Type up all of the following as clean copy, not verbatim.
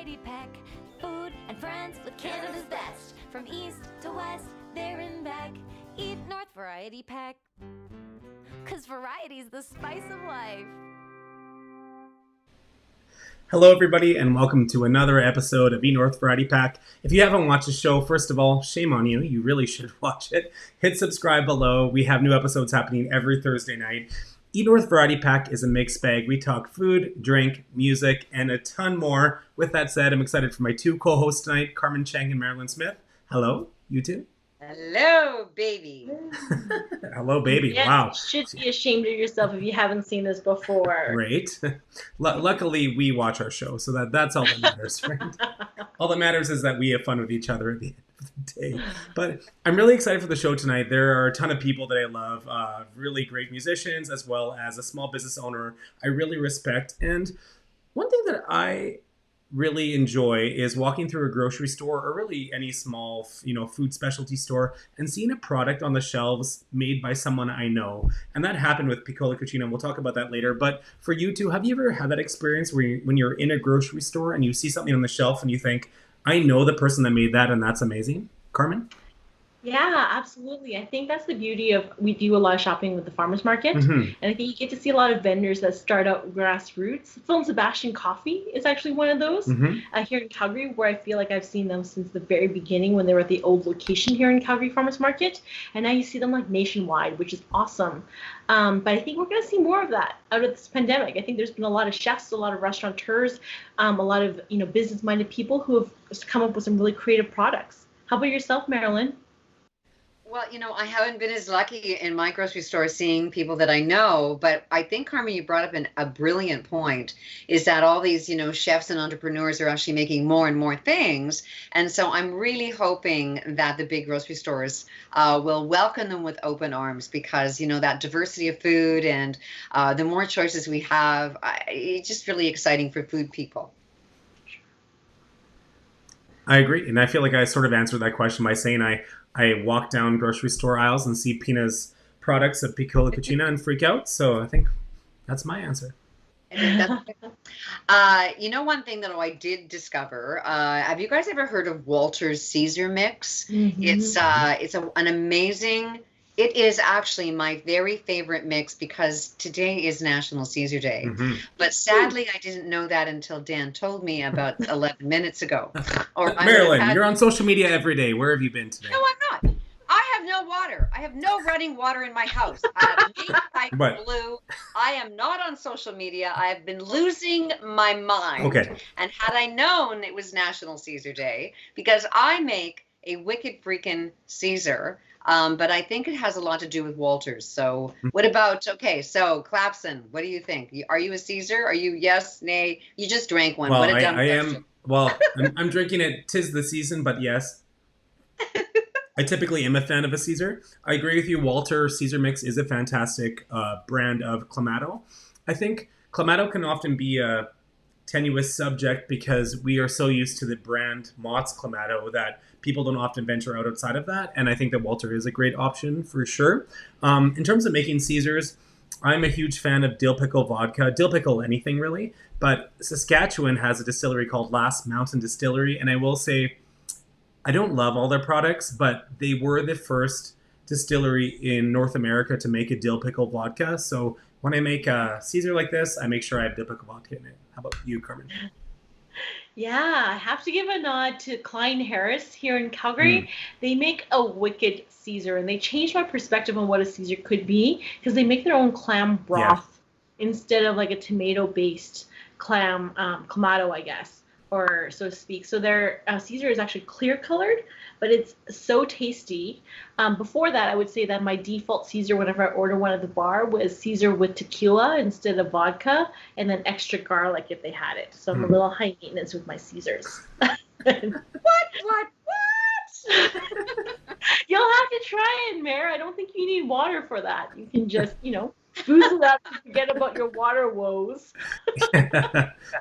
Variety Pack. Food and friends with Canada's best. From east to west, there and back. Eat North Variety Pack. 'Cause variety's the spice of life. Hello, everybody, and welcome to another episode of North Variety Pack. If you haven't watched the show, first of all, shame on you. You really should watch it. Hit subscribe below. We have new episodes happening every Thursday night. North Variety Pack is a mixed bag. We talk food, drink, music, and a ton more. With that said, I'm excited for my two co-hosts tonight, Carmen Chang and Marilyn Smith. Hello, you two. Hello, baby. Hello, baby. Yes, Wow. You should be ashamed of yourself if you haven't seen this before. Great. Luckily, we watch our show, so that's all that matters, right? All that matters is that we have fun with each other at the end of the day. But I'm really excited for the show tonight. There are a ton of people that I love, really great musicians, as well as a small business owner I really respect. And one thing that I really enjoy is walking through a grocery store or really any small, food specialty store and seeing a product on the shelves made by someone I know. And that happened with Piccola Cucina. We'll talk about that later. But for you two, have you ever had that experience where when you're in a grocery store and you see something on the shelf and you think, I know the person that made that and that's amazing? Carmen? Yeah, absolutely. I think that's the beauty of, we do a lot of shopping with the farmers market. And I think you get to see a lot of vendors that start out grassroots. Phil Sebastian Coffee is actually one of those here in Calgary, where I feel like I've seen them since the very beginning when they were at the old location here in Calgary Farmers Market. And now you see them like nationwide, which is awesome. But I think we're going to see more of that out of this pandemic. I think there's been a lot of chefs, a lot of restaurateurs, a lot of business-minded people who have come up with some really creative products. How about yourself, Marilyn? Well, I haven't been as lucky in my grocery store seeing people that I know, but I think, Carmen, you brought up a brilliant point, is that all these, chefs and entrepreneurs are actually making more and more things. And so I'm really hoping that the big grocery stores will welcome them with open arms because, that diversity of food and the more choices we have, it's just really exciting for food people. I agree. And I feel like I sort of answered that question by saying I walk down grocery store aisles and see Pina's products at Piccola Cucina and freak out. So I think that's my answer. One thing that I did discover, have you guys ever heard of Walter's Caesar mix? It's an amazing, it is actually my very favorite mix because today is National Caesar Day. But sadly, I didn't know that until Dan told me about 11 minutes ago. Marilyn, you're on social media every day. Where have you been today? No, I'm not. I have no water. I have no running water in my house. I have blue. I am not on social media. I have been losing my mind. Okay. And had I known it was National Caesar Day, because I make a wicked freaking Caesar, but I think it has a lot to do with Walters. So what about, so Clapson, what do you think? Are you a Caesar? Are you yes, nay? You just drank one. Well, what a dumb I question. am. Well, I'm drinking it. 'Tis the season, but yes. I typically am a fan of a Caesar. I agree with you. Walter Caesar Mix is a fantastic brand of Clamato. I think Clamato can often be a tenuous subject because we are so used to the brand Mott's Clamato that people don't often venture outside of that. And I think that Walter is a great option for sure. In terms of making Caesars, I'm a huge fan of dill pickle vodka, dill pickle anything really. But Saskatchewan has a distillery called Last Mountain Distillery. And I will say, I don't love all their products, but they were the first distillery in North America to make a dill pickle vodka. So when I make a Caesar like this, I make sure I have dill pickle vodka in it. How about you, Carmen? Yeah, I have to give a nod to Klein Harris here in Calgary. They make a wicked Caesar, and they changed my perspective on what a Caesar could be because they make their own clam broth instead of like a tomato-based clam, clamato, I guess, or so to speak. So their Caesar is actually clear colored, but it's so tasty. Before that, I would say that my default Caesar whenever I order one at the bar was Caesar with tequila instead of vodka, and then extra garlic if they had it. So I'm a little high maintenance with my Caesars. What? You'll have to try it, Mare. I don't think you need water for that. You can just, booze it up and forget about your water woes.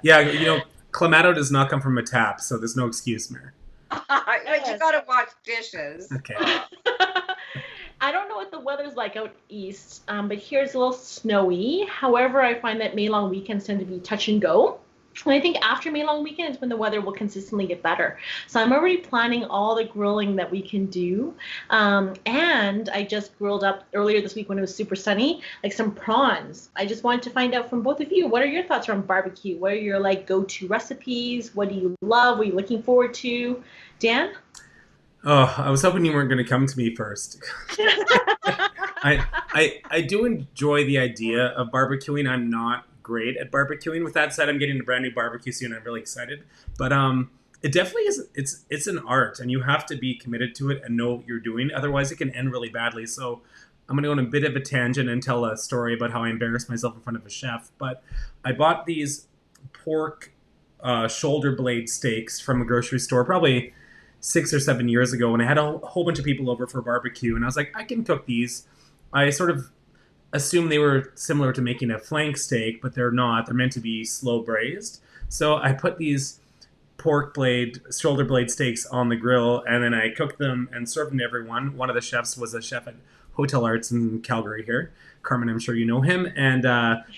Yeah, Clamato does not come from a tap, so there's no excuse, Mare. You gotta wash dishes. Okay. I don't know what the weather's like out east, but here it's a little snowy. However, I find that May long weekends tend to be touch and go. And I think after May long weekend is when the weather will consistently get better. So I'm already planning all the grilling that we can do. And I just grilled up earlier this week when it was super sunny, like some prawns. I just wanted to find out from both of you, what are your thoughts on barbecue? What are your like go-to recipes? What do you love? What are you looking forward to? Dan? Oh, I was hoping you weren't going to come to me first. I do enjoy the idea of barbecuing. I'm not great at barbecuing. With that said, I'm getting a brand new barbecue soon. I'm really excited. But it definitely is. It's an art, and you have to be committed to it and know what you're doing. Otherwise, it can end really badly. So I'm going to go on a bit of a tangent and tell a story about how I embarrassed myself in front of a chef. But I bought these pork shoulder blade steaks from a grocery store probably 6 or 7 years ago, and I had a whole bunch of people over for barbecue, and I was like, I can cook these. I sort of assumed they were similar to making a flank steak, but they're not. They're meant to be slow braised. So I put these shoulder blade steaks on the grill, and then I cooked them and served them to everyone. One of the chefs was a chef at Hotel Arts in Calgary here. Carmen, I'm sure you know him. And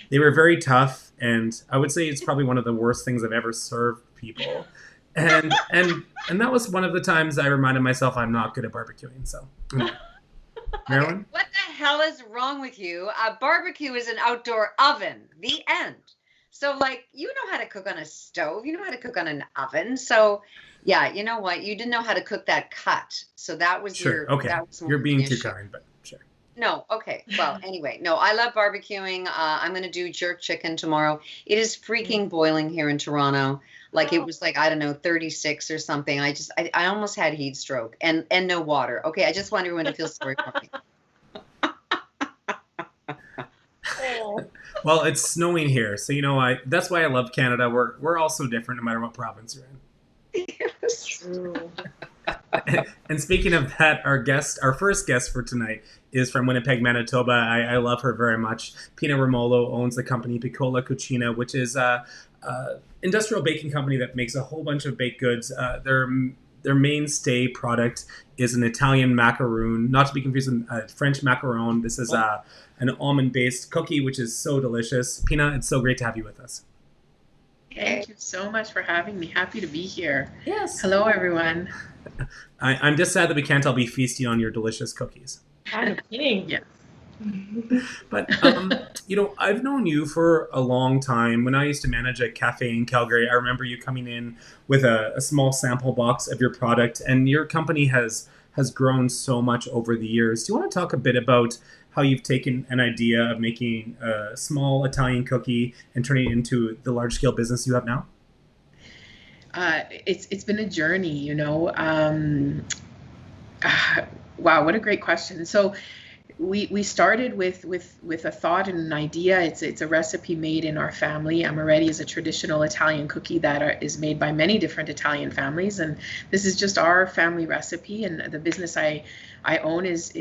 they were very tough, and I would say it's probably one of the worst things I've ever served people. And that was one of the times I reminded myself I'm not good at barbecuing. So, Marilyn? What the hell is wrong with you? A barbecue is an outdoor oven. The end. So, like, you know how to cook on a stove. You know how to cook on an oven. So, yeah, you know what? You didn't know how to cook that cut. So that was Sure. Okay. That was You're being too issue. kind, but sure. No, okay. Well, anyway, no, I love barbecuing. I'm going to do jerk chicken tomorrow. It is freaking boiling here in Toronto. Like it was like, I don't know, 36 or something. I almost had heat stroke and no water. Okay, I just want everyone to feel sorry for me. Well, it's snowing here, so that's why I love Canada. We're all so different no matter what province you're in. True. And speaking of that, our first guest for tonight is from Winnipeg, Manitoba. I love her very much. Pina Romolo owns the company Piccola Cucina, which is a industrial baking company that makes a whole bunch of baked goods. Their mainstay product is an Italian macaroon, not to be confused with a French macaron. This is an almond-based cookie, which is so delicious. Pina, it's so great to have you with us. Thank you so much for having me. Happy to be here. Yes. Hello, everyone. I'm just sad that we can't all be feasting on your delicious cookies. I'm kidding. Yeah. But, I've known you for a long time. When I used to manage a cafe in Calgary, I remember you coming in with a small sample box of your product, and your company has grown so much over the years. Do you want to talk a bit about how you've taken an idea of making a small Italian cookie and turning it into the large-scale business you have now? It's been a journey, wow, what a great question. So we started with a thought and an idea. It's a recipe made in our family. Amaretti is a traditional Italian cookie that is made by many different Italian families, and this is just our family recipe. And the business I own is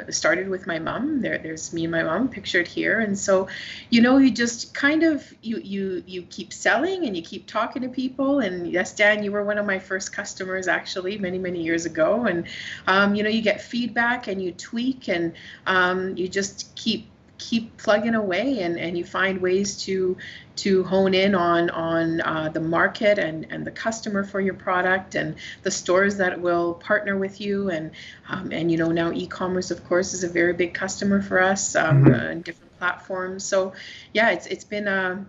started with my mom. There's me and my mom pictured here, and so you just kind of you keep selling and you keep talking to people. And yes, Dan, you were one of my first customers actually many years ago, and you get feedback and you tweak and you just keep plugging away and you find ways to hone in on the market and the customer for your product and the stores that will partner with you and now e-commerce of course is a very big customer for us on different platforms. So yeah, it's been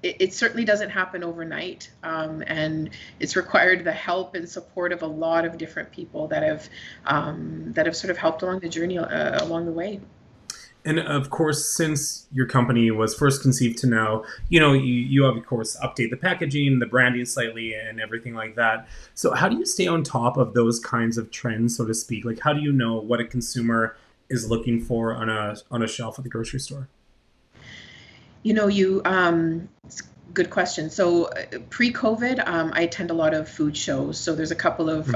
it certainly doesn't happen overnight, and it's required the help and support of a lot of different people that have sort of helped along the journey along the way. And of course, since your company was first conceived to now, you of course update the packaging, the branding slightly, and everything like that. So how do you stay on top of those kinds of trends, so to speak? Like, how do you know what a consumer is looking for on a shelf at the grocery store? It's a good question. So pre-COVID, I attend a lot of food shows. So there's a couple of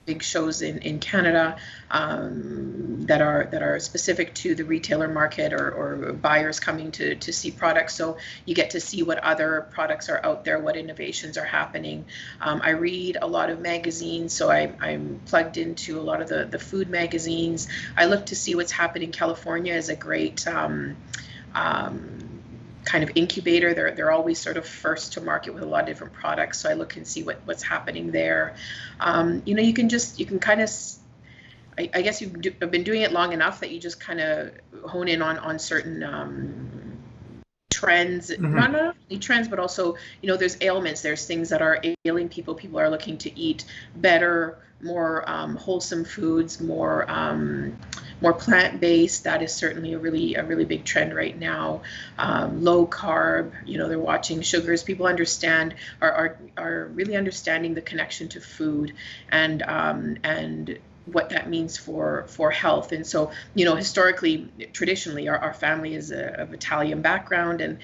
big shows in Canada that are specific to the retailer market or buyers coming to see products. So you get to see what other products are out there, what innovations are happening. I read a lot of magazines, so I'm plugged into a lot of the food magazines. I look to see what's happening. California is a great kind of incubator. They're always sort of first to market with a lot of different products. So I look and see what's happening there. You can kind of, I guess I've been doing it long enough that you just kind of hone in on certain trends, not only trends, but also, there's ailments, there's things that are ailing people. People are looking to eat better, more wholesome foods, more plant-based. That is certainly a really big trend right now. Low carb, they're watching sugars. People are really understanding the connection to food and what that means for health. And so, historically, traditionally, our family is of Italian background, and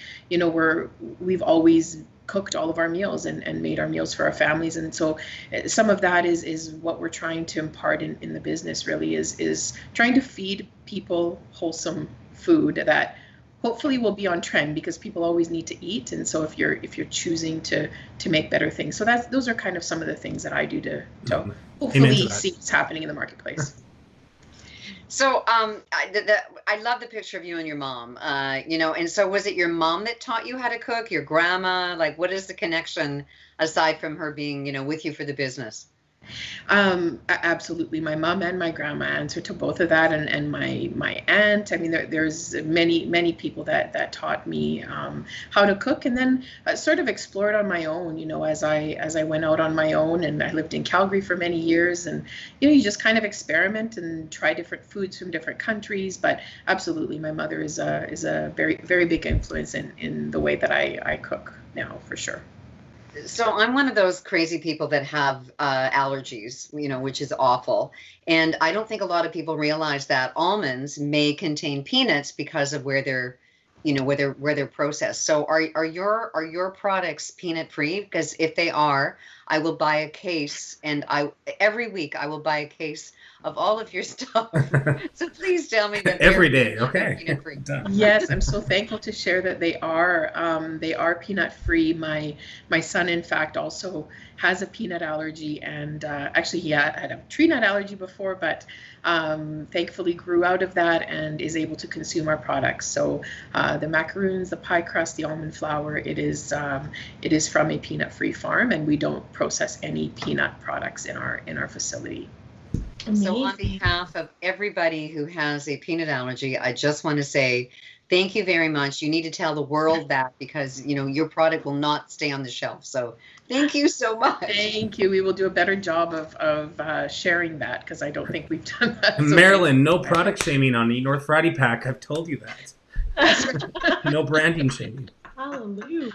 we've always cooked all of our meals and made our meals for our families. And so some of that is what we're trying to impart in the business, really, is trying to feed people wholesome food that hopefully will be on trend, because people always need to eat. And so if you're choosing to make better things, so those are kind of some of the things that I do to hopefully see what's happening in the marketplace. So I love the picture of you and your mom, and so was it your mom that taught you how to cook, your grandma? Like, what is the connection aside from her being, with you for the business? Absolutely. My mom and my grandma answer to both of that, and my aunt. I mean, there's many people that taught me how to cook, and then sort of explored on my own. As I went out on my own, and I lived in Calgary for many years, and you just kind of experiment and try different foods from different countries. But absolutely, my mother is a very, very big influence in the way that I cook now, for sure. So I'm one of those crazy people that have allergies, which is awful. And I don't think a lot of people realize that almonds may contain peanuts because of where they're, where they're processed. So are your products peanut free? Because if they are, I will buy a case, and every week I will buy a case of all of your stuff. So please tell me that every day. Okay. Peanut free. Yes, I'm so thankful to share that they are peanut free. My son, in fact, also has a peanut allergy, and actually he had a tree nut allergy before, but thankfully grew out of that and is able to consume our products. So the macaroons, the pie crust, the almond flour, it is from a peanut free farm, and we don't process any peanut products in our facility. Amazing. So on behalf of everybody who has a peanut allergy, I just want to say thank you very much. You need to tell the world that, because your product will not stay on the shelf. So thank you so much. Thank you. We will do a better job of sharing that, because I don't think we've done that. So Marilyn, no product shaming on Eat North Variety Pack. I've told you that. No branding shaming. Hallelujah.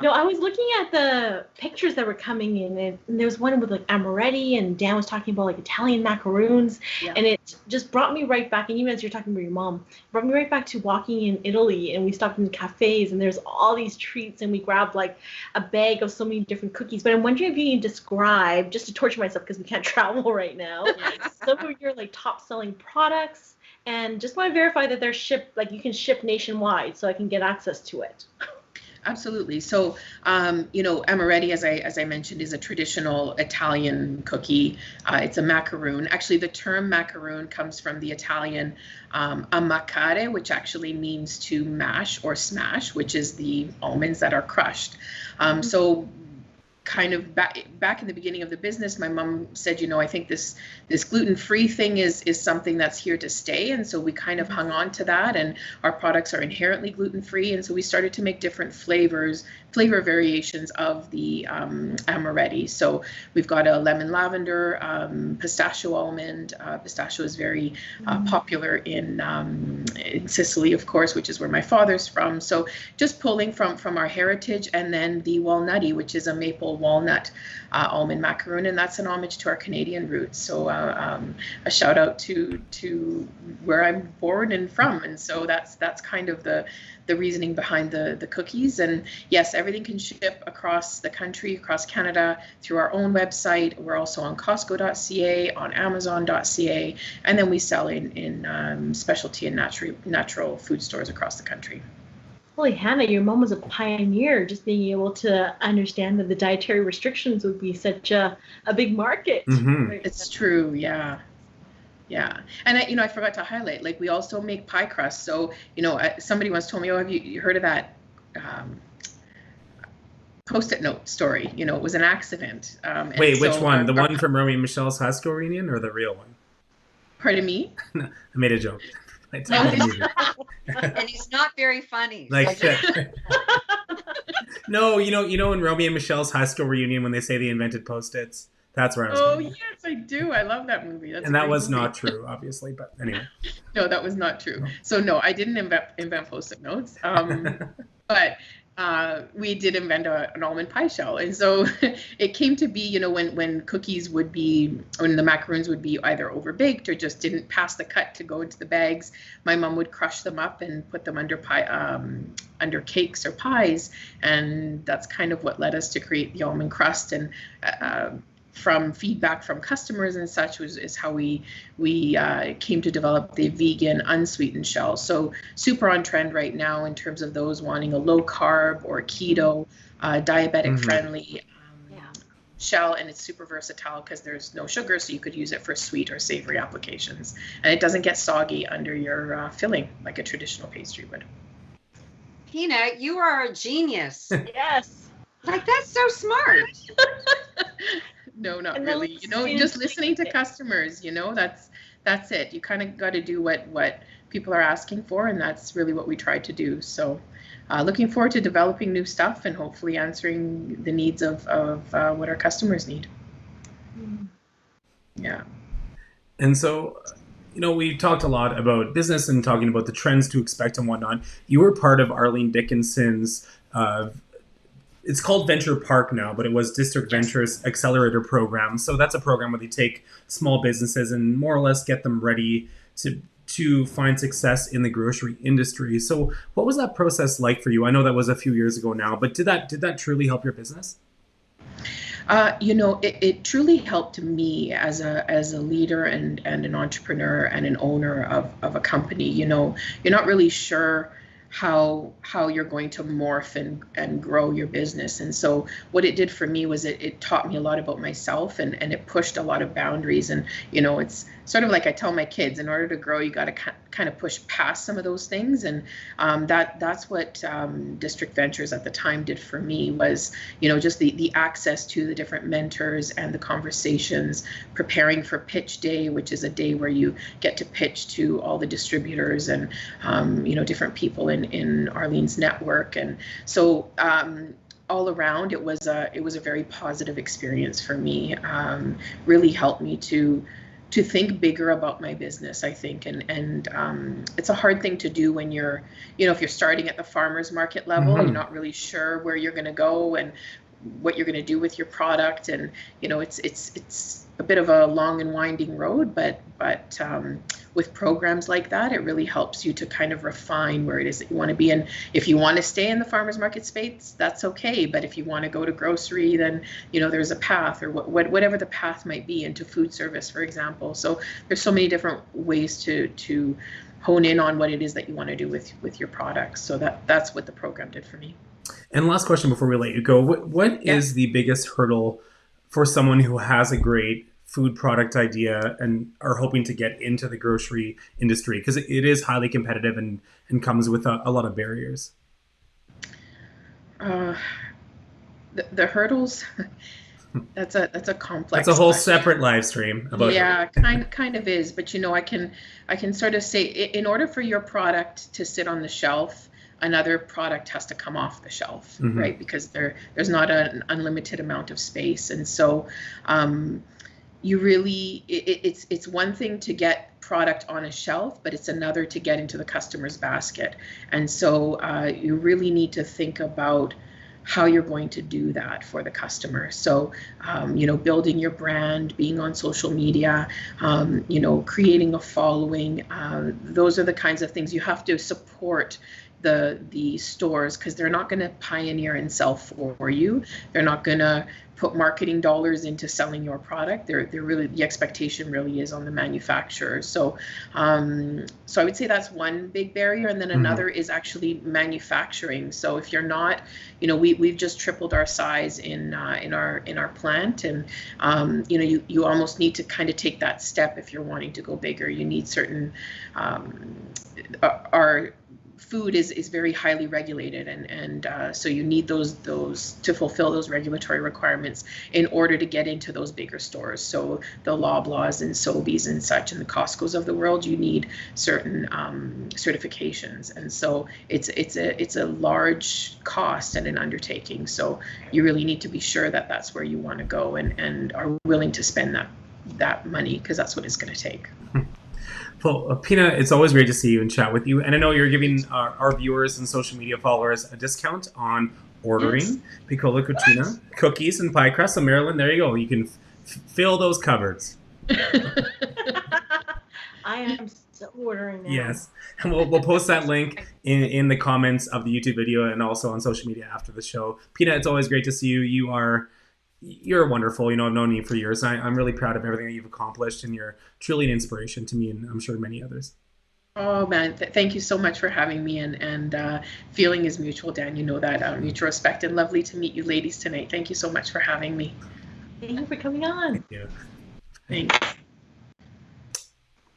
No, I was looking at the pictures that were coming in, and there was one with like amaretti, and Dan was talking about like Italian macaroons, and it just brought me right back. And even as you're talking about your mom, brought me right back to walking in Italy, and we stopped in cafes, and there's all these treats, and we grabbed like a bag of so many different cookies. But I'm wondering if you can describe, just to torture myself because we can't travel right now, some of your like top selling products, and just want to verify that they're shipped, like you can ship nationwide, so I can get access to it. Absolutely. So, amaretti, as I mentioned, is a traditional Italian cookie. It's a macaroon. Actually, the term macaroon comes from the Italian ammaccare, which actually means to mash or smash, which is the almonds that are crushed. So kind of back in the beginning of the business, my mom said, I think this gluten-free thing is something that's here to stay. And so we kind of hung on to that, and our products are inherently gluten-free. And so we started to make different flavor variations of the amaretti. So we've got a lemon lavender, pistachio almond. Pistachio is very popular in Sicily, of course, which is where my father's from. So just pulling from our heritage, and then the walnutty, which is a maple walnut almond macaroon, and that's an homage to our Canadian roots. So a shout out to where I'm born and from, and so that's kind of the reasoning behind the cookies. And yes, everything can ship across the country, across Canada, through our own website. We're also on Costco.ca, on Amazon.ca, and then we sell in specialty and natural food stores across the country. Holy Hannah, your mom was a pioneer, just being able to understand that the dietary restrictions would be such a big market. Mm-hmm. It's true, yeah. Yeah. And I forgot to highlight, like, we also make pie crust. So, somebody once told me, oh, have you heard of that Post-it note story? It was an accident. Wait, which one? The one from Romy and Michelle's high school reunion, or the real one? Pardon me? I made a joke. And he's not very funny. Like, no, in Romy and Michelle's high school reunion when they say they invented Post-its, that's where I was going. Yes, I do. I love that movie. And that was not true, obviously, but anyway. No, that was not true. So no, I didn't invent Post-it notes. But we did invent an almond pie shell. And so it came to be, when cookies would be, when the macaroons would be either overbaked or just didn't pass the cut to go into the bags, my mom would crush them up and put them under under cakes or pies. And that's kind of what led us to create the almond crust. And from feedback from customers and such is how we came to develop the vegan unsweetened shell. So super on trend right now in terms of those wanting a low carb or keto, diabetic friendly shell, and it's super versatile because there's no sugar, so you could use it for sweet or savory applications, and it doesn't get soggy under your filling like a traditional pastry would. Tina, you are a genius. Yes. Like, that's so smart. No, not And really. Just listening to customers, that's it. You kind of got to do what people are asking for, and that's really what we try to do. So looking forward to developing new stuff and hopefully answering the needs of what our customers need. Yeah. And so, we talked a lot about business and talking about the trends to expect and whatnot. You were part of Arlene Dickinson's it's called Venture Park now, but it was District Ventures Accelerator Program. So that's a program where they take small businesses and more or less get them ready to find success in the grocery industry. So what was that process like for you? I know that was a few years ago now, but did that truly help your business? It truly helped me as a leader and an entrepreneur and an owner of a company. You're not really sure how you're going to morph and grow your business. And so what it did for me was it taught me a lot about myself, and it pushed a lot of boundaries. And, it's sort of like I tell my kids, in order to grow, you got to kind of push past some of those things. And that's what District Ventures at the time did for me, was, just the access to the different mentors and the conversations, preparing for pitch day, which is a day where you get to pitch to all the distributors and, different people in Arlene's network. And so all around, it was a very positive experience for me. Really helped me to think bigger about my business, I think. And it's a hard thing to do when you're, if you're starting at the farmer's market level, you're not really sure where you're going to go and what you're going to do with your product. And, it's a bit of a long and winding road, but with programs like that, it really helps you to kind of refine where it is that you want to be. And if you want to stay in the farmer's market space, that's okay. But if you want to go to grocery, then, there's a path, or whatever the path might be, into food service, for example. So there's so many different ways to hone in on what it is that you want to do with your products. So that's what the program did for me. And last question before we let you go, what is the biggest hurdle for someone who has a great food product idea and are hoping to get into the grocery industry? Because it is highly competitive and comes with a lot of barriers. The hurdles, that's a complex. That's a whole question. separate live stream about it. Kind of is, but I can sort of say, in order for your product to sit on the shelf, another product has to come off the shelf, right? Because there's not an unlimited amount of space. And so you really, it's one thing to get product on a shelf, but it's another to get into the customer's basket. And so you really need to think about how you're going to do that for the customer. So, building your brand, being on social media, creating a following, those are the kinds of things you have to support the stores, because they're not going to pioneer and sell for you. They're not going to put marketing dollars into selling your product. They're really, the expectation really is on the manufacturer. So so I would say that's one big barrier. And then another is actually manufacturing. So if you're not, we've just tripled our size in our plant, and you almost need to kind of take that step if you're wanting to go bigger. You need certain our food is very highly regulated, and so you need those to fulfill those regulatory requirements in order to get into those bigger stores. So the Loblaws and Sobeys and such, and the Costco's of the world, you need certain certifications, and so it's a large cost and an undertaking. So you really need to be sure that that's where you want to go, and are willing to spend that money, because that's what it's going to take. Well, Pina, it's always great to see you and chat with you. And I know you're giving our viewers and social media followers a discount on ordering Piccolo Cucina cookies and pie crust. So, Marilyn, there you go. You can fill those cupboards. I am still ordering now. Yes. And we'll post that link in the comments of the YouTube video and also on social media after the show. Pina, it's always great to see you. You're wonderful. I've known you for years. I'm really proud of everything that you've accomplished, and you're truly an inspiration to me, and I'm sure many others. Oh man, thank you so much for having me, and feeling is mutual, Dan. You know that, mutual respect, and lovely to meet you ladies tonight. Thank you so much for having me. Thank you for coming on. Thank you. Thanks.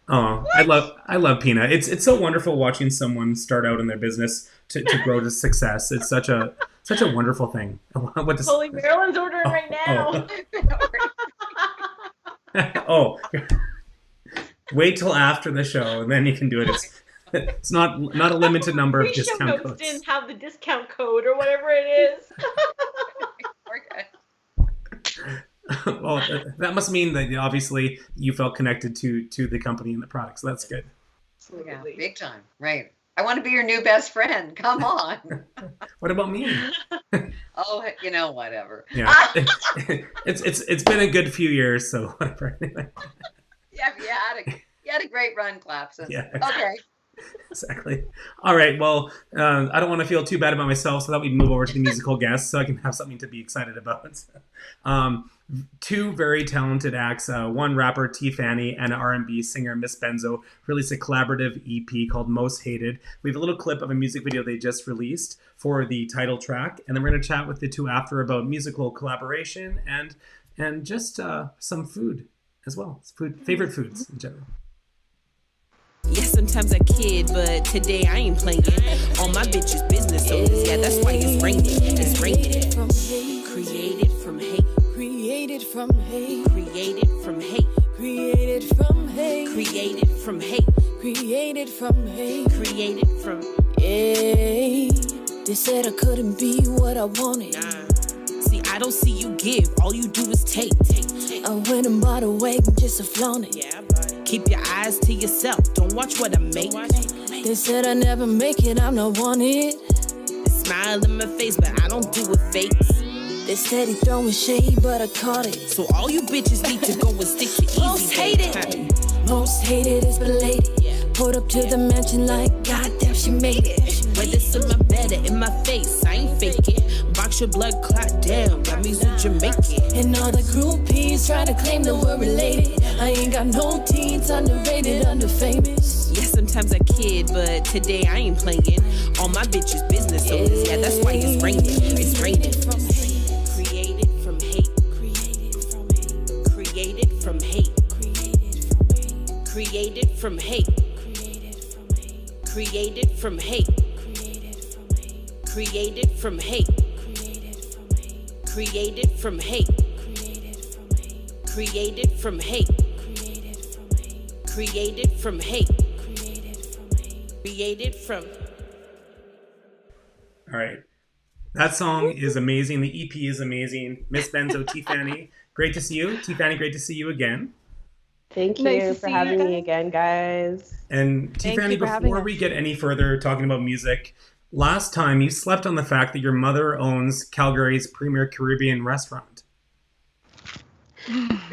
Oh, I love Pina. It's so wonderful watching someone start out in their business to grow to success. It's such a wonderful thing. Holy, Marilyn's ordering right now. Oh, wait till after the show, and then you can do it. It's not a limited number of discount codes. Didn't have the discount code or whatever it is. Well, that must mean that obviously you felt connected to the company and the product, so that's good. Yeah, big time. Right. I want to be your new best friend. Come on. What about me? Oh, whatever. Yeah. It's been a good few years, so whatever. Yeah, you had a great run, Clapson. Yeah. Okay. Exactly. All right. Well, I don't want to feel too bad about myself, so that we move over to the musical guests, so I can have something to be excited about. Two very talented acts. One rapper, T. Fanny, and R&B singer Miss Benzo released a collaborative EP called Most Hated. We have a little clip of a music video they just released for the title track, and then we're going to chat with the two after about musical collaboration and just some food as well. Favorite foods in general. Yeah, sometimes I kid, but today I ain't playing. All my bitches business owners, yeah, that's why it's raining. It's raining. From hate, created from hate. Created from hate. Created from hate. Created from hate. Created from hate. Created from hate. Created from. Hey, they said I couldn't be what I wanted. See, I don't see you give. All you do is take. I went and bought a wagon just to flaunt it. Yeah, keep your eyes to yourself. Don't watch what I make. They said I never make it. I'm not wanted. They smile in my face, but I don't do it fakes. They steady throwing shade, but I caught it. So all you bitches need to go and stick to easy. Most hated. Most hated is belated. Pulled up to the mansion like, goddamn, she made it. Whether it's in my bed or in my face, I ain't faking. Box your blood clot down, got me with Jamaican. And all the groupies try to claim that we're related. I ain't got no teens, underrated, under famous. Yeah, sometimes I kid, but today I ain't playing. All my bitches business owners, yeah, that's why it's raining. It's raining. Created from hate. Created from hate. Created from hate. Created from hate. Created from hate. Created from hate. Created from hate. Created from hate. Created from. All right. That song is amazing. The EP is amazing. Miss Benzo, T. Fanny, great to see you. T. Fanny, great to see you again. Thank you for having me again, guys. And T. Fanny, before we get any further talking about music, last time you slept on the fact that your mother owns Calgary's premier Caribbean restaurant.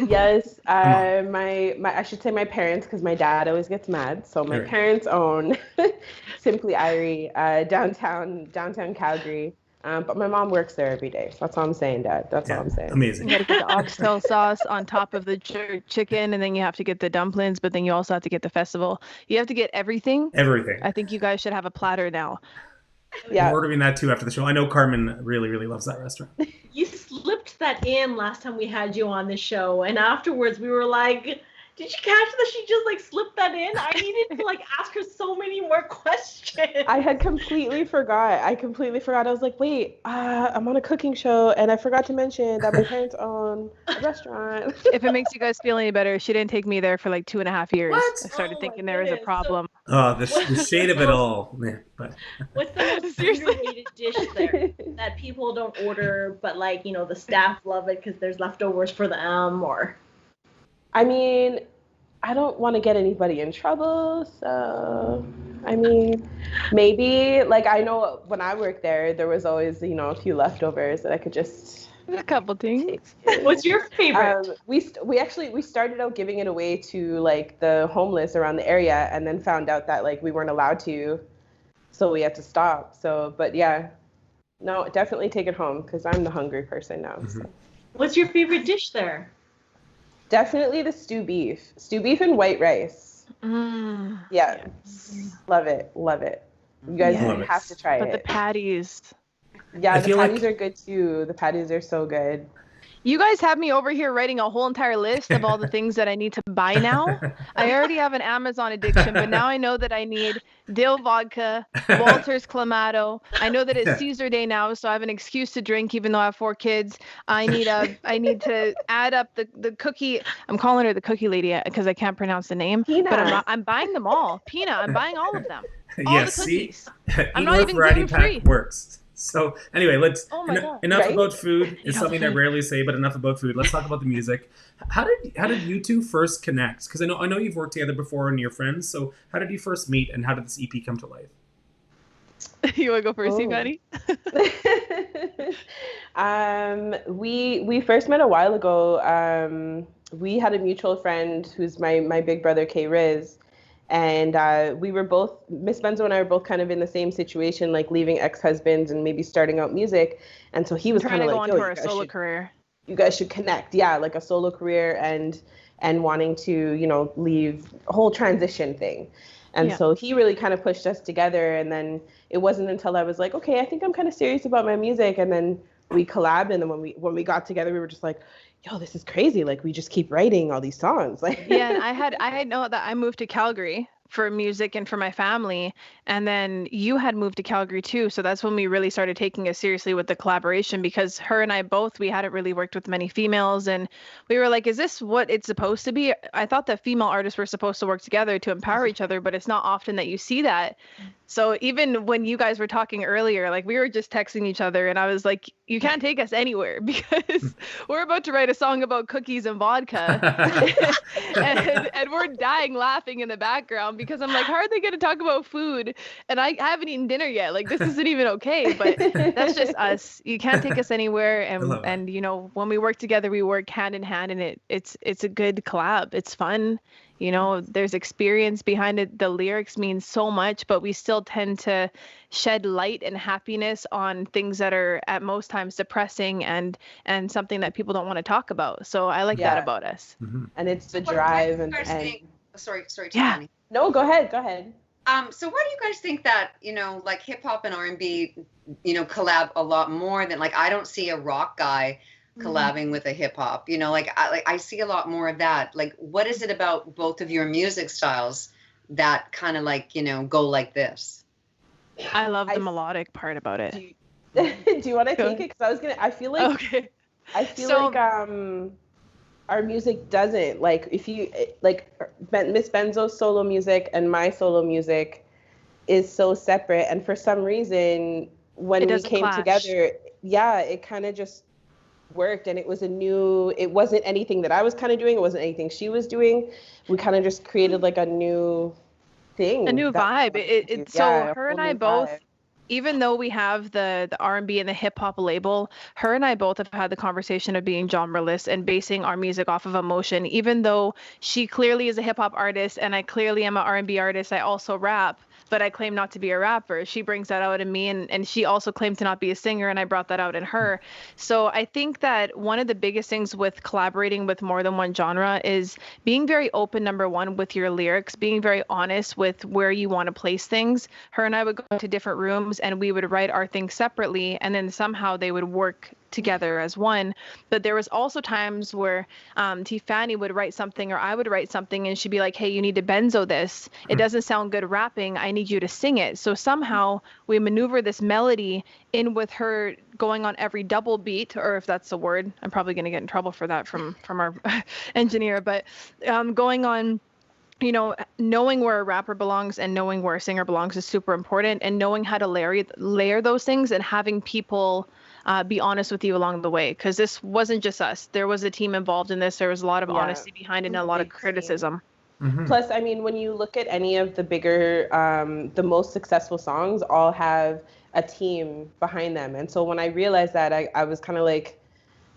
Yes, my I should say my parents, because my dad always gets mad. So my Right. parents own Simply Irie, downtown Calgary. But my mom works there every day. So that's all I'm saying, Dad. That's all I'm saying. Amazing. You gotta get the oxtail sauce on top of the chicken, and then you have to get the dumplings, but then you also have to get the festival. You have to get everything. Everything. I think you guys should have a platter now. Yeah. I'm ordering that too after the show. I know Carmen really, really loves that restaurant. You slipped that in last time we had you on the show, and afterwards we were like, did you catch that she just like slipped that in? I needed to like ask her so many more questions. I had completely forgot. I was like, wait, I'm on a cooking show, and I forgot to mention that my parents own a restaurant. If it makes you guys feel any better, she didn't take me there for like 2.5 years. What? I started Oh thinking my there was a goodness. problem. Oh, the shade of it all. Man, but What's the most underrated dish there that people don't order, but like, you know, the staff love it because there's leftovers for them, or? I mean, I don't want to get anybody in trouble, so I mean, maybe like I know when I worked there was always, you know, a few leftovers that I could just A couple things. What's your favorite? we started out giving it away to like the homeless around the area, and then found out that like we weren't allowed to, so we had to stop. So, but yeah, no, definitely take it home because I'm the hungry person now. So. What's your favorite dish there? Definitely the stew beef and white rice. Mm. Yeah, love it. You guys Love it. have to try But the it. patties. Yeah, I the feel like- patties are good too. The patties are so good. You guys have me over here writing a whole entire list of all the things that I need to buy now. I already have an Amazon addiction, but now I know that I need dill vodka, Walter's Clamato. I know that it's Caesar Day now, so I have an excuse to drink even though I have 4 kids. I need to add up the cookie. I'm calling her the cookie lady because I can't pronounce the name. Pina. But I'm buying them all. Pina, I'm buying all of them. All yes, the see, cookies. Eat not North even Variety gluten-free. Pack works. So anyway, let's Oh my God. enough Right? about food. It's Eat all something the I food. rarely say, but enough about food. Let's talk about the music. How did you two first connect? Because I know you've worked together before and you're friends. So how did you first meet, and how did this EP come to life? You want to go first, Oh. Patty? We first met a while ago. We had a mutual friend who's my big brother, K Riz. And we were both, Miss Benzo and I were both kind of in the same situation, like leaving ex-husbands and maybe starting out music. And so he was Trying kind to of go like, on yo, for a solo career. you guys should connect. Yeah, like a solo career and wanting to, you know, leave a whole transition thing. And Yeah. so he really kind of pushed us together. And then it wasn't until I was like, okay, I think I'm kind of serious about my music. And then we collabed. And then when we got together, we were just like, yo, this is crazy. Like, we just keep writing all these songs. Like, Yeah, and I had know that I moved to Calgary for music and for my family, and then you had moved to Calgary too, so that's when we really started taking it seriously with the collaboration, because her and I both, we hadn't really worked with many females, and we were like, is this what it's supposed to be? I thought that female artists were supposed to work together to empower each other, but it's not often that you see that. So even when you guys were talking earlier, like we were just texting each other, and I was like, you can't take us anywhere because we're about to write a song about cookies and vodka. and we're dying laughing in the background because I'm like, how are they going to talk about food? And I haven't eaten dinner yet. Like, this isn't even okay. But that's just us. You can't take us anywhere. I love it. And you know, when we work together, we work hand in hand, and it's a good collab. It's fun. You know, there's experience behind it. The lyrics mean so much, but we still tend to shed light and happiness on things that are at most times depressing and something that people don't want to talk about. So I like that Yeah. about us. and it's the What do drive you and guys think- Sorry, Yeah. Tiffany. no, go ahead. So why do you guys think that, you know, like hip hop and R&B, you know, collab a lot more than, like, I don't see a rock guy collabing with a hip hop, you know, like I see a lot more of that. Like, what is it about both of your music styles that kind of like, you know, go like this? I love the I- melodic part about it. Do you want to Go take it? Because I feel like Okay. so, our music doesn't, like, if you like Miss Benzo's solo music and my solo music is so separate, and for some reason when It we doesn't came clash. together, yeah, it kind of just worked, and it wasn't anything that I was kind of doing, it wasn't anything she was doing. We kind of just created like a new thing, A new that we vibe. wanted to do. So Yeah, a her and whole I new both, vibe. even though we have the R&B and the hip hop label, her and I both have had the conversation of being genreless and basing our music off of emotion. Even though she clearly is a hip hop artist and I clearly am an R&B artist, I also rap, but I claim not to be a rapper. She brings that out in me, and she also claimed to not be a singer, and I brought that out in her. So I think that one of the biggest things with collaborating with more than one genre is being very open, number one, with your lyrics, being very honest with where you want to place things. Her and I would go to different rooms and we would write our things separately, and then somehow they would work together as one. But there was also times where Tiffany would write something or I would write something and she'd be like, hey, you need to benzo this. It doesn't sound good rapping. I need you to sing it. So somehow we maneuver this melody in with her going on every double beat, or if that's the word, I'm probably going to get in trouble for that from our engineer, but going on, you know, knowing where a rapper belongs and knowing where a singer belongs is super important, and knowing how to layer those things and having people be honest with you along the way, because this wasn't just us. There was a team involved in this. There was a lot of honesty behind it and a lot of criticism. Mm-hmm. Plus, I mean, when you look at any of the bigger, the most successful songs, all have a team behind them. And so when I realized that, I was kind of like,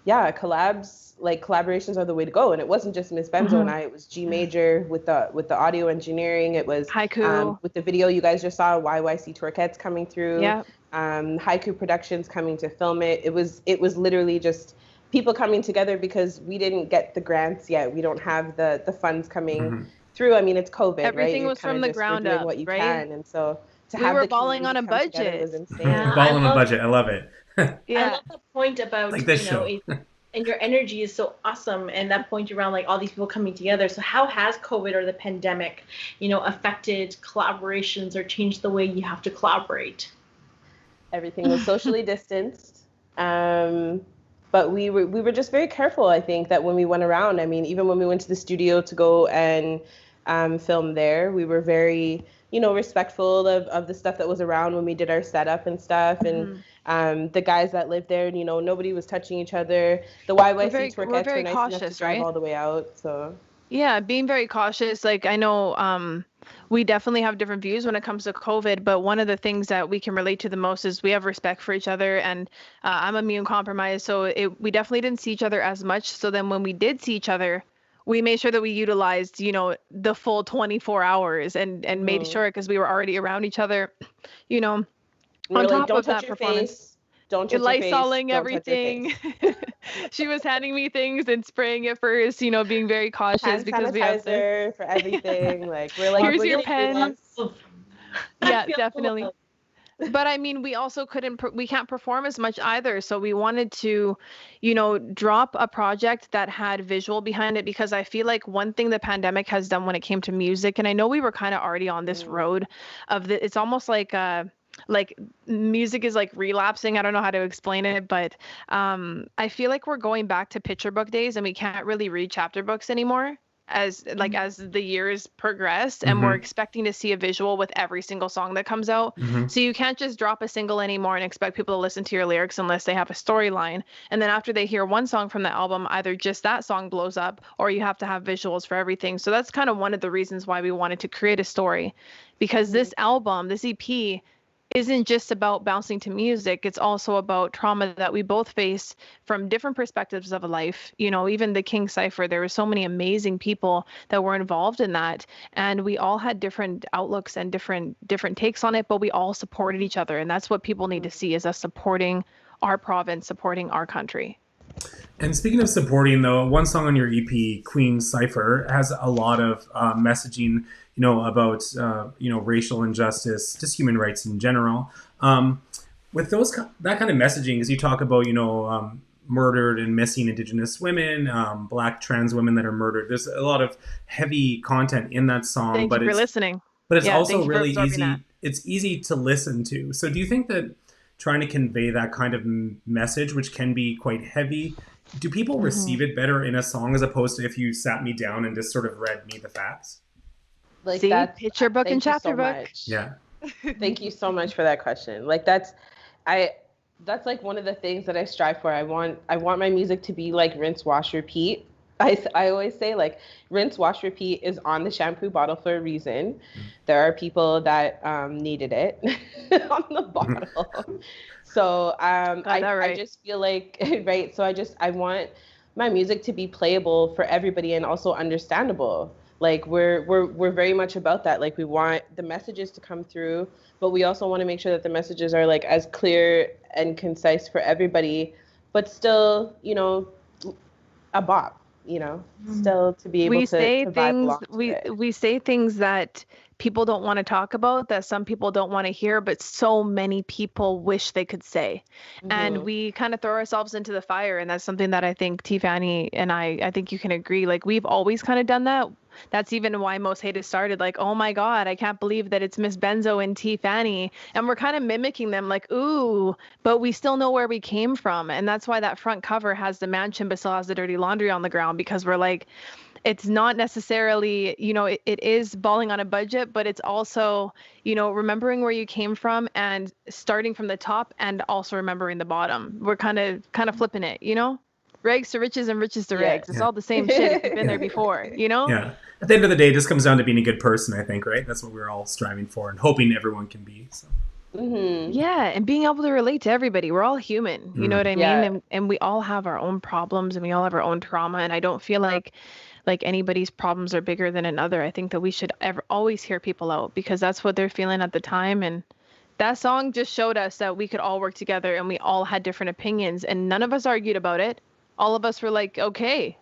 yeah, collaborations are the way to go. And it wasn't just Miss Benzo and I, it was G Major with the audio engineering. It was Haiku with the video you guys just saw, YYC Torquettes coming through. Yeah. Haiku Productions coming to film it. It was literally just people coming together because we didn't get the grants yet. We don't have the funds coming through. I mean, it's COVID, everything right? was from the ground up, what you right? can. And so to we have were the balling on a budget. was insane. Yeah. Ball on a budget. I love it. I love the point about, Like this show. And your energy is so awesome, and that point around like all these people coming together. So how has COVID or the pandemic, you know, affected collaborations or changed the way you have to collaborate? Everything was socially distanced. But we were just very careful, I think, that when we went around, I mean, even when we went to the studio to go and film there, we were very, you know, respectful of the stuff that was around when we did our setup and stuff. And the guys that lived there, you know, nobody was touching each other. The YYC Torquettes were nice enough to drive all the way out. So yeah, being very cautious. Like, I know we definitely have different views when it comes to COVID, but one of the things that we can relate to the most is we have respect for each other, and I'm immune compromised, so we definitely didn't see each other as much. So then when we did see each other, we made sure that we utilized, you know, the full 24 hours and made sure, because we were already around each other, you know, on top of that performance. Don't touch Lysoling everything. She was handing me things and spraying it first, you know, being very cautious hand because we have sanitizer for everything. Like, we're like, here's we're your pen. Yeah, feel definitely. But I mean, we also we can't perform as much either. So we wanted to, you know, drop a project that had visual behind it, because I feel like one thing the pandemic has done when it came to music, and I know we were kind of already on this road of it's almost like music is like relapsing. I don't know how to explain it, but I feel like we're going back to picture book days, and we can't really read chapter books anymore as the years progress, and we're expecting to see a visual with every single song that comes out. So you can't just drop a single anymore and expect people to listen to your lyrics unless they have a storyline. And then after they hear one song from the album, either just that song blows up, or you have to have visuals for everything. So that's kind of one of the reasons why we wanted to create a story, because this album, this EP, isn't just about bouncing to music. It's also about trauma that we both face from different perspectives of life. You know, even the King Cypher, there were so many amazing people that were involved in that, and we all had different outlooks and different takes on it, but we all supported each other, and that's what people need to see, is us supporting our province, supporting our country. And speaking of supporting, though, one song on your EP, Queen Cypher, has a lot of messaging, you know, about, you know, racial injustice, just human rights in general. With that kind of messaging, because you talk about, you know, murdered and missing Indigenous women, Black trans women that are murdered. There's a lot of heavy content in that song. Thank you for listening. But it's also really easy. It's easy to listen to. So do you think that trying to convey that kind of message, which can be quite heavy, do people receive it better in a song as opposed to if you sat me down and just sort of read me the facts? Like, see, picture book and chapter book. Much. Yeah. Thank you so much for that question. Like, that's like one of the things that I strive for. I want my music to be like rinse, wash, repeat. I always say, like, rinse, wash, repeat is on the shampoo bottle for a reason. There are people that needed it on the bottle. So I just feel like, right. So I want my music to be playable for everybody and also understandable. Like we're very much about that. Like we want the messages to come through, but we also want to make sure that the messages are like as clear and concise for everybody, but still, you know, a bop, you know, still to be able to vibe along to it. We say things that people don't want to talk about, that some people don't want to hear, but so many people wish they could say. And we kind of throw ourselves into the fire. And that's something that I think Tiffany and I think you can agree. Like we've always kind of done that. That's even why Most Hated started. Like, oh my God, I can't believe that it's Miss Benzo and Tiffany. And we're kind of mimicking them like, ooh, but we still know where we came from. And that's why that front cover has the mansion, but still has the dirty laundry on the ground, because we're like, it's not necessarily, you know, it is balling on a budget, but it's also, you know, remembering where you came from and starting from the top and also remembering the bottom. We're kind of flipping it, you know? Rags to riches and riches to rags. It's all the same shit if you've been there before, you know? Yeah. At the end of the day, it just comes down to being a good person, I think, right? That's what we're all striving for and hoping everyone can be. So. Yeah, and being able to relate to everybody. We're all human, you know what I mean? And we all have our own problems and we all have our own trauma. And I don't feel like anybody's problems are bigger than another. I think that we should always hear people out, because that's what they're feeling at the time. And that song just showed us that we could all work together and we all had different opinions and none of us argued about it. All of us were like, okay,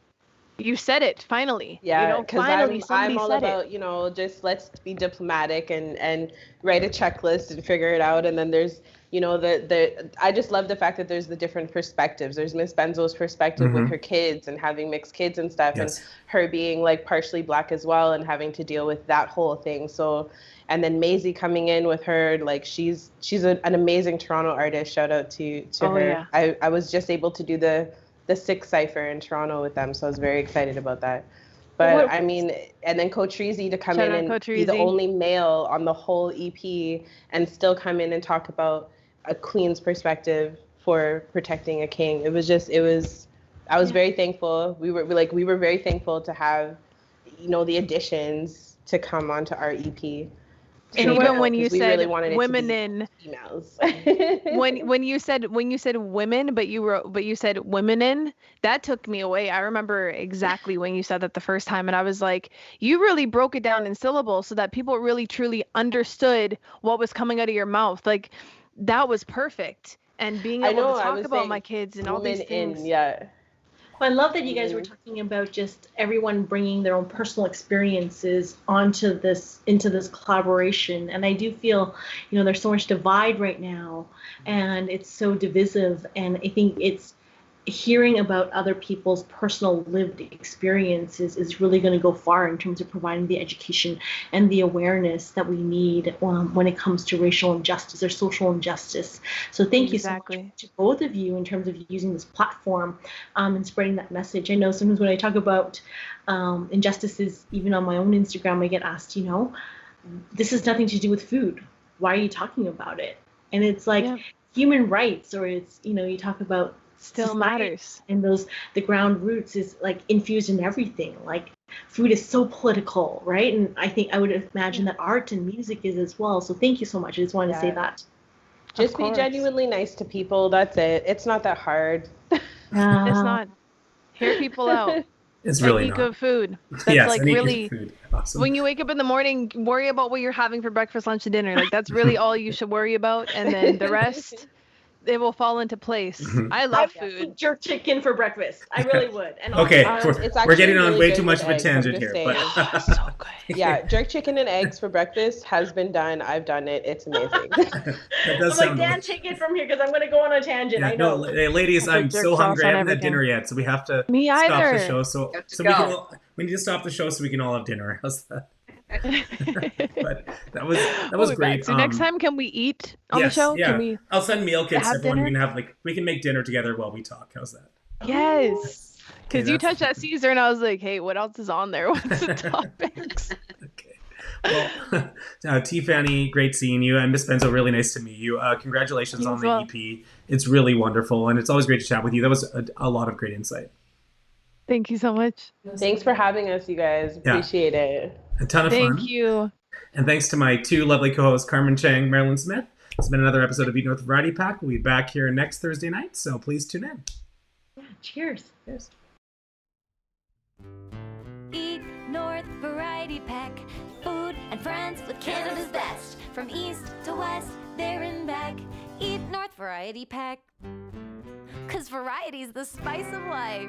you said it finally. Yeah, because I'm all about, you know, just let's be diplomatic and write a checklist and figure it out. And then there's, you know, I just love the fact that there's the different perspectives. There's Miss Benzo's perspective with her kids and having mixed kids and stuff, and her being like partially Black as well and having to deal with that whole thing. So, and then Maisie coming in with her, like she's an amazing Toronto artist. Shout out to her. Yeah. I was just able to do the Six Cypher in Toronto with them, so I was very excited about that. But I mean, and then Cotrizi to come in and be the only male on the whole EP and still come in and talk about a queen's perspective for protecting a king. I was very thankful. We were very thankful to have, you know, the additions to come onto our EP. And even when you said really women in females, when you said women, but you said women in, that took me away. I remember exactly when you said that the first time, and I was like, you really broke it down in syllables so that people really truly understood what was coming out of your mouth. Like that was perfect. And being able to talk about my kids and all these things. Well, I love that you guys were talking about just everyone bringing their own personal experiences into this collaboration. And I do feel, you know, there's so much divide right now and it's so divisive. And I think it's hearing about other people's personal lived experiences is really going to go far in terms of providing the education and the awareness that we need when it comes to racial injustice or social injustice. So thank you so much to both of you in terms of using this platform and spreading that message. I know sometimes when I talk about injustices, even on my own Instagram, I get asked, you know, this has nothing to do with food. Why are you talking about it? And it's like human rights, or it's, you know, you talk about still matters, and the ground roots is like infused in everything. Like food is so political, right? And I think I would imagine that art and music is as well. So thank you so much. I just wanted to say that. Just be genuinely nice to people. That's it. It's not that hard. It's not. Hear people out. It's really eat not. Good food. That's like really food. Awesome. When you wake up in the morning, worry about what you're having for breakfast, lunch, and dinner. Like that's really all you should worry about, and then the rest, it will fall into place. I love food. Jerk chicken for breakfast. I really would. And okay, we're getting on way too much of a tangent here. But so good. Yeah, jerk chicken and eggs for breakfast has been done. I've done it. It's amazing. That does I'm like, Dan, take it from here because I'm going to go on a tangent. Yeah, I know. No, ladies, I'm so hungry. I haven't had dinner yet, so we have to stop the show. So we need to stop the show so we can all have dinner. How's that? But that was great. So next time, can we eat on the show? Yeah. Can we I'll send meal kits to everyone. dinner? We can make dinner together while we talk. How's that? Yes. Because you that's- touched that Caesar, and I was like, hey, what else is on there? What's the topics? Okay. Well, Tiffany, great seeing you, and Miss Benzo, really nice to meet you. Congratulations You on as the well. EP. It's really wonderful, and it's always great to chat with you. That was a lot of great insight. Thank you so much. Thanks for having us, you guys. Yeah. Appreciate it. A ton of fun. Thank you. And thanks to my two lovely co-hosts, Carmen Chang, Marilyn Smith. It's been another episode of Eat North Variety Pack. We'll be back here next Thursday night, so please tune in. Yeah, cheers. Cheers. Eat North Variety Pack. Food and friends with Canada's best. From east to west, there and back. Eat North Variety Pack. 'Cause variety's the spice of life.